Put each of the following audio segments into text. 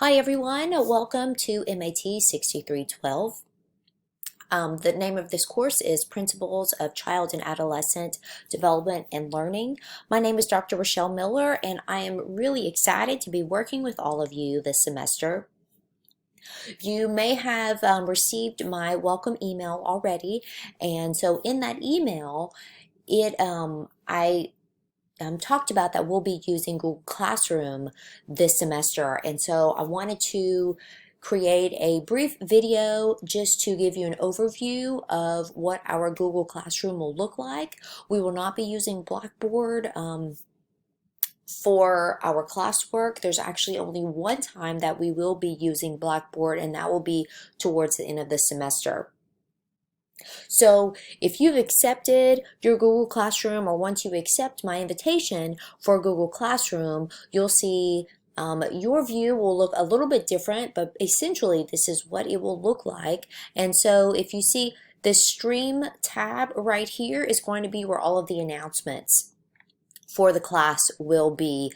Hi everyone, welcome to MAT 6312. The name of this course is Principles of Child and Adolescent Development and Learning. My name is Dr. Rochelle Miller and I am really excited to be working with all of you this semester. You may have received my welcome email already, and so in that email I talked about that we'll be using Google Classroom this semester, and so I wanted to create a brief video just to give you an overview of what our Google Classroom will look like. We will not be using Blackboard for our classwork. There's actually only one time that we will be using Blackboard, and that will be towards the end of the semester. So if you've accepted your Google Classroom, or once you accept my invitation for Google Classroom, you'll see your view will look a little bit different, but essentially this is what it will look like. And so if you see the Stream tab right here is going to be where all of the announcements for the class will be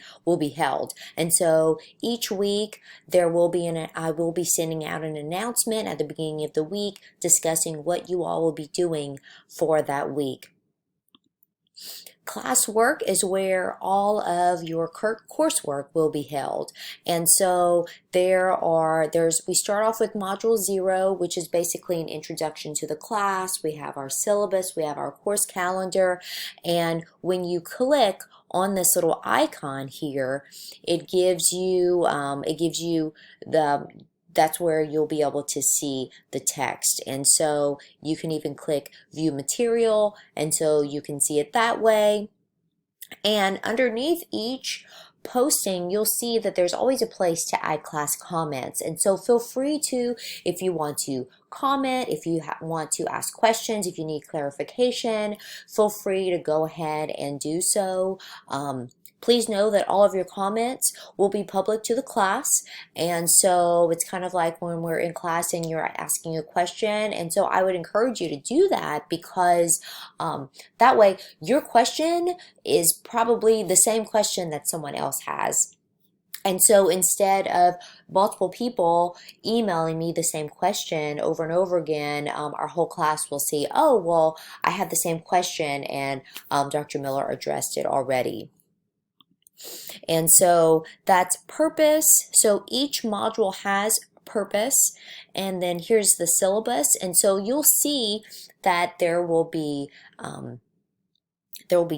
held. And so each week I will be sending out an announcement at the beginning of the week discussing what you all will be doing for that week. Classwork is where all of your coursework will be held. And so we start off with Module 0, which is basically an introduction to the class. We have our syllabus, we have our course calendar, and when you click on this little icon here, it gives you that's where you'll be able to see the text. And so you can even click view material, and so you can see it that way. And underneath each posting, you'll see that there's always a place to add class comments. And so feel free to, if you want to comment, if you want to ask questions, if you need clarification, feel free to go ahead and do so. Please know that all of your comments will be public to the class, and so it's kind of like when we're in class and you're asking a question, and so I would encourage you to do that, because that way your question is probably the same question that someone else has. And so instead of multiple people emailing me the same question over and over again, our whole class will see, oh, well, I had the same question and Dr. Miller addressed it already. And so that's purpose. So each module has purpose, and then here's the syllabus. And so you'll see that there will be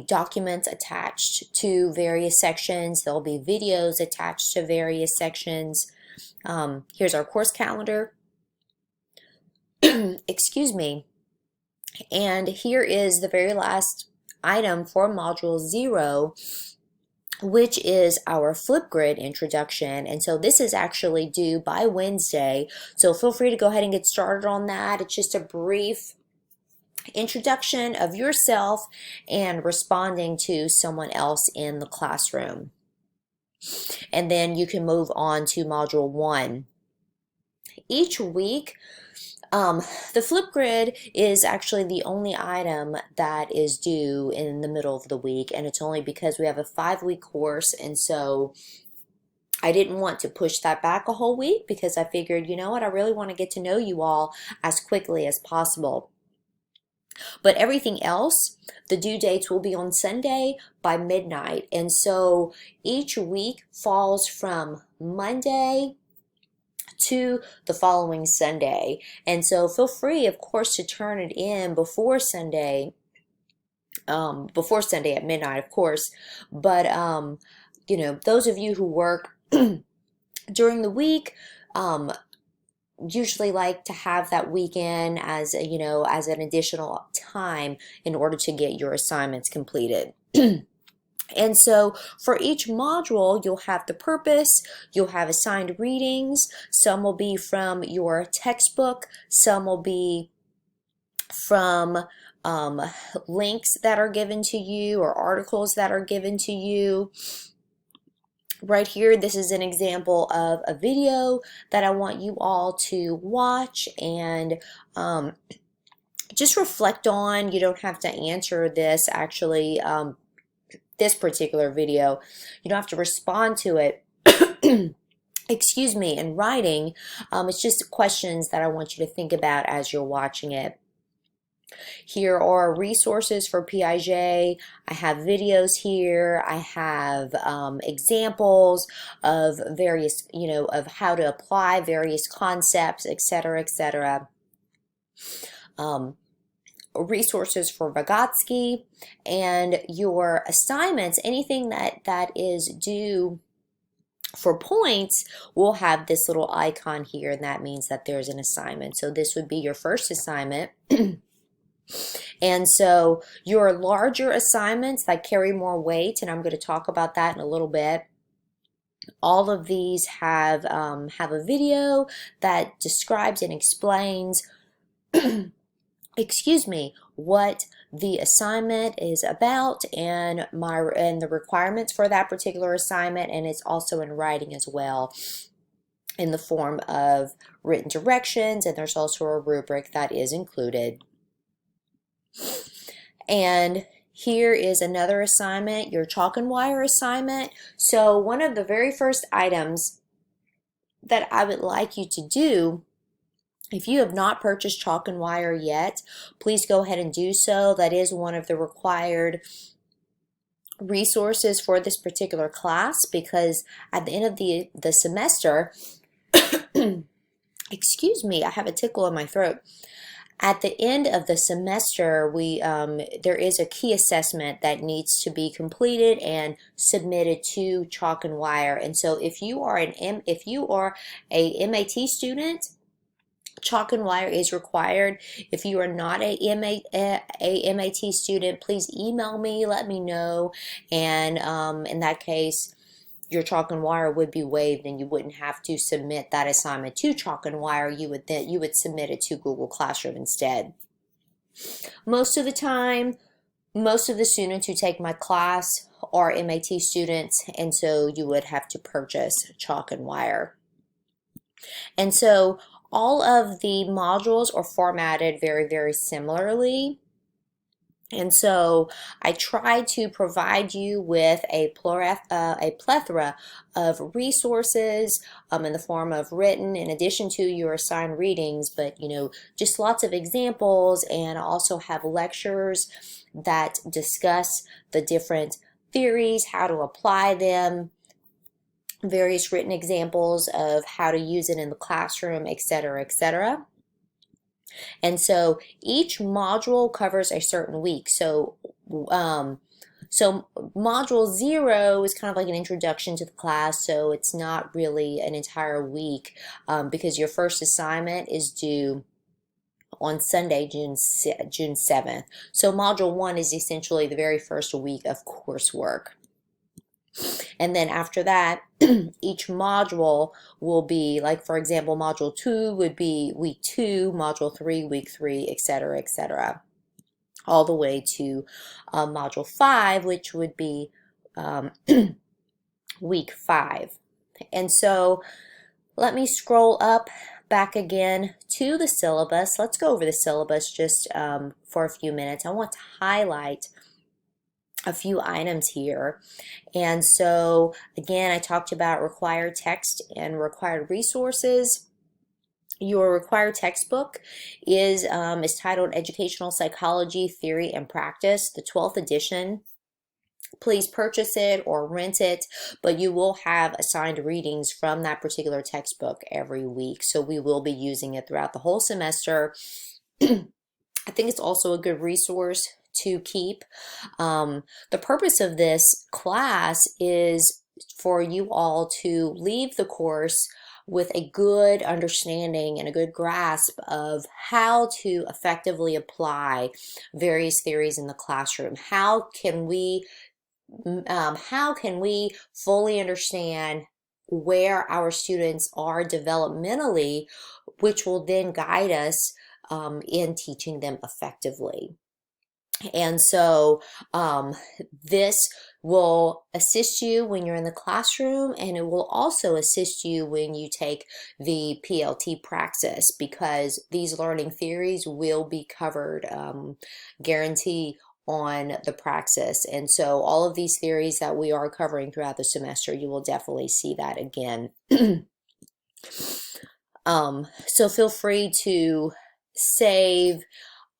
documents attached to various sections. There'll be videos attached to various sections. Here's our course calendar. Excuse me. And here is the very last item for Module 0, which is our Flipgrid introduction. And so this is actually due by Wednesday, so feel free to go ahead and get started on that. It's just a brief introduction of yourself and responding to someone else in the classroom. And then you can move on to Module 1. Each week, the Flipgrid is actually the only item that is due in the middle of the week, and it's only because we have a 5-week course, and so I didn't want to push that back a whole week, because I figured, you know what, I really want to get to know you all as quickly as possible. But everything else, the due dates will be on Sunday by midnight, and so each week falls from Monday to the following Sunday. And so feel free, of course, to turn it in before Sunday at midnight, of course. But you know, those of you who work during the week usually like to have that weekend as as an additional time in order to get your assignments completed. And so for each module, you'll have the purpose, you'll have assigned readings. Some will be from your textbook, some will be from links that are given to you or articles that are given to you. Right here, this is an example of a video that I want you all to watch and just reflect on. You don't have to answer this actually. This particular video, you don't have to respond to it, excuse me, in writing. It's just questions that I want you to think about as you're watching it. Here are resources for Piaget. I have videos here. I have examples of various, of how to apply various concepts, etc., etc. Resources for Vygotsky, and your assignments, anything that is due for points, will have this little icon here, and that means that there's an assignment. So this would be your first assignment. And so your larger assignments that carry more weight, and I'm going to talk about that in a little bit, all of these have a video that describes and explains excuse me, what the assignment is about and the requirements for that particular assignment, and it's also in writing as well in the form of written directions, and there's also a rubric that is included. And here is another assignment, your chalk and wire assignment. So one of the very first items that I would like you to do, if you have not purchased chalk and wire yet, please go ahead and do so. That is one of the required resources for this particular class, because at the end of the semester, excuse me, I have a tickle in my throat. At the end of the semester, there is a key assessment that needs to be completed and submitted to Chalk and Wire. And so if you are a MAT student, Chalk and Wire is required. If you are not a MAT student, please email me, let me know, and in that case, your Chalk and Wire would be waived, and you wouldn't have to submit that assignment to Chalk and Wire. You would submit it to Google Classroom instead. Most of the time, most of the students who take my class are MAT students, and so you would have to purchase Chalk and Wire. And so all of the modules are formatted very, very similarly. And so I try to provide you with a plethora of resources in the form of written, in addition to your assigned readings, but just lots of examples, and also have lectures that discuss the different theories, how to apply them, various written examples of how to use it in the classroom, etc., etc. And so each module covers a certain week. So module 0 is kind of like an introduction to the class, so it's not really an entire week, because your first assignment is due on Sunday, June 7th. So module 1 is essentially the very first week of coursework. And then after that, each module will be, like, for example, module 2 would be week 2, module 3, week 3, etc., etc., all the way to module 5, which would be week 5. And so let me scroll up back again to the syllabus. Let's go over the syllabus just for a few minutes. I want to highlight a few items here. And so again, I talked about required text and required resources. Your required textbook is titled Educational Psychology, Theory and Practice, the 12th edition. Please purchase it or rent it, but you will have assigned readings from that particular textbook every week. So we will be using it throughout the whole semester. I think it's also a good resource to keep. The purpose of this class is for you all to leave the course with a good understanding and a good grasp of how to effectively apply various theories in the classroom. How can we fully understand where our students are developmentally, which will then guide us in teaching them effectively. And so this will assist you when you're in the classroom, and it will also assist you when you take the PLT praxis, because these learning theories will be covered, guarantee, on the praxis. And so all of these theories that we are covering throughout the semester, you will definitely see that again. So feel free to save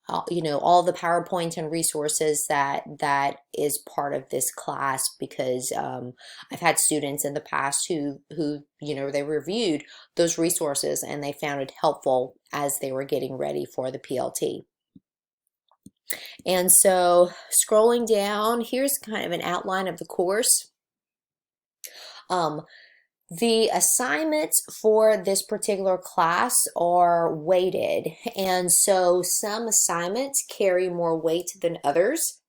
all the PowerPoint and resources that is part of this class, because I've had students in the past who they reviewed those resources and they found it helpful as they were getting ready for the PLT. And so scrolling down, here's kind of an outline of the course. The assignments for this particular class are weighted, and so some assignments carry more weight than others.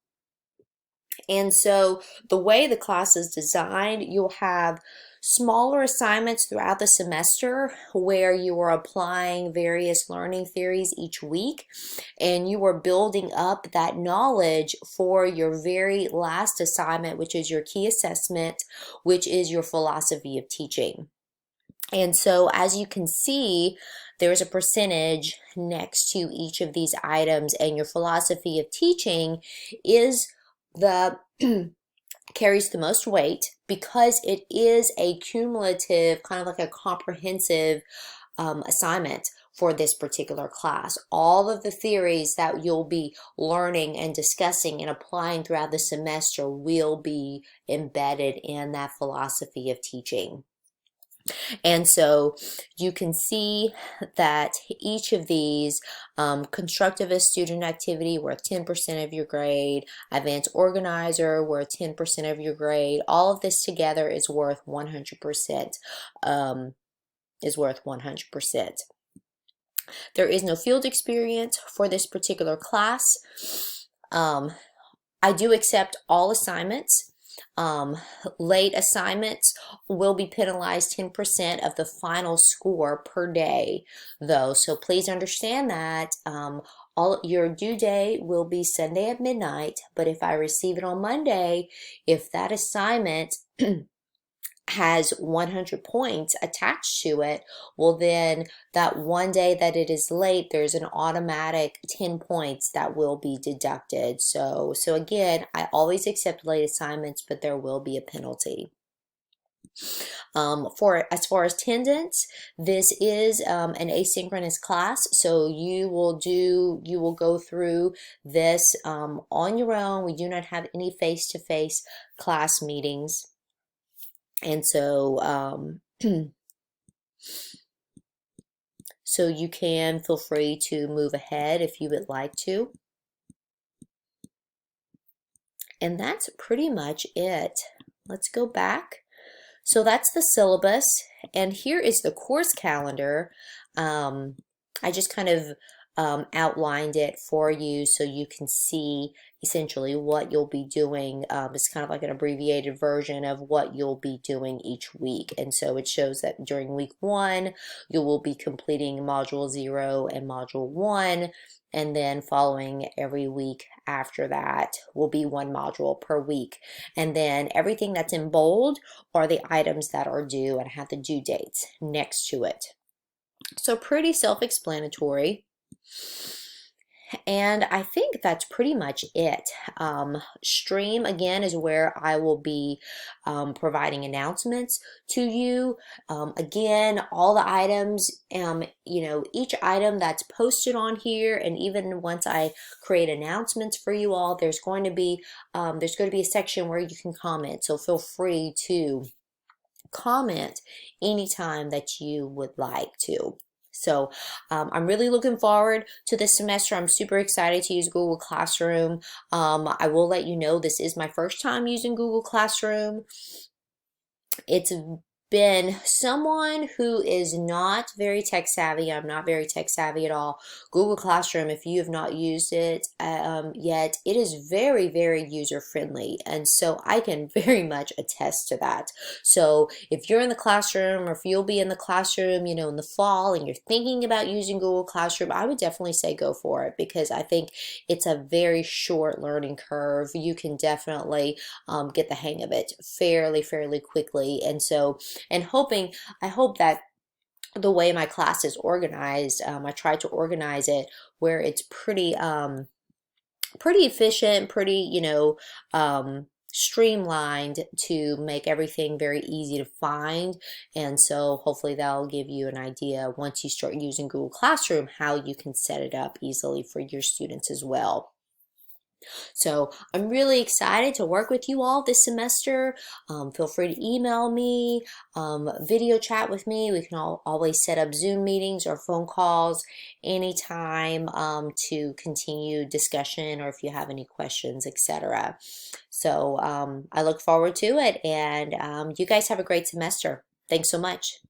And so the way the class is designed, you'll have smaller assignments throughout the semester where you are applying various learning theories each week, and you are building up that knowledge for your very last assignment, which is your key assessment, which is your philosophy of teaching. And so as you can see, there's a percentage next to each of these items, and your philosophy of teaching is the carries the most weight because it is a cumulative, kind of like a comprehensive assignment for this particular class. All of the theories that you'll be learning and discussing and applying throughout the semester will be embedded in that philosophy of teaching. And so you can see that each of these, constructivist student activity worth 10% of your grade, advanced organizer worth 10% of your grade, all of this together is worth 100%. Is worth 100%. There is no field experience for this particular class. I do accept all assignments. Late assignments will be penalized 10% of the final score per day, though. So please understand that all your due date will be Sunday at midnight. But if I receive it on Monday, if that assignment has 100 points attached to it, well then that one day that it is late, there's an automatic 10 points that will be deducted. So again, I always accept late assignments, but there will be a penalty. As far as attendance, this is an asynchronous class, so you will go through this on your own. We do not have any face-to-face class meetings. And so so you can feel free to move ahead if you would like to. And that's pretty much it. Let's go back. So that's the syllabus, and here is the course calendar. I just kind of outlined it for you so you can see essentially what you'll be doing. It's kind of like an abbreviated version of what you'll be doing each week. And so it shows that during week 1, you will be completing module 0 and module 1. And then following every week after that will be 1 module per week. And then everything that's in bold are the items that are due and have the due dates next to it. So pretty self-explanatory. And I think that's pretty much it. Stream, again, is where I will be providing announcements to you. Again, all the items, each item that's posted on here, and even once I create announcements for you all, there's going to be a section where you can comment. So feel free to comment anytime that you would like to. So I'm really looking forward to this semester. I'm super excited to use Google Classroom. I will let you know this is my first time using Google Classroom. It's been someone who is not very tech savvy. I'm not very tech savvy at all. Google Classroom, if you have not used it yet, it is very, very user friendly. And so I can very much attest to that. So if you're in the classroom, or if you'll be in the classroom, in the fall, and you're thinking about using Google Classroom, I would definitely say go for it, because I think it's a very short learning curve. You can definitely get the hang of it fairly quickly. And so, I hope that the way my class is organized, I try to organize it where it's pretty efficient, pretty, streamlined to make everything very easy to find. And so hopefully that'll give you an idea once you start using Google Classroom how you can set it up easily for your students as well. So I'm really excited to work with you all this semester. Feel free to email me, video chat with me. We can always set up Zoom meetings or phone calls anytime to continue discussion or if you have any questions, etc. So I look forward to it, and you guys have a great semester. Thanks so much.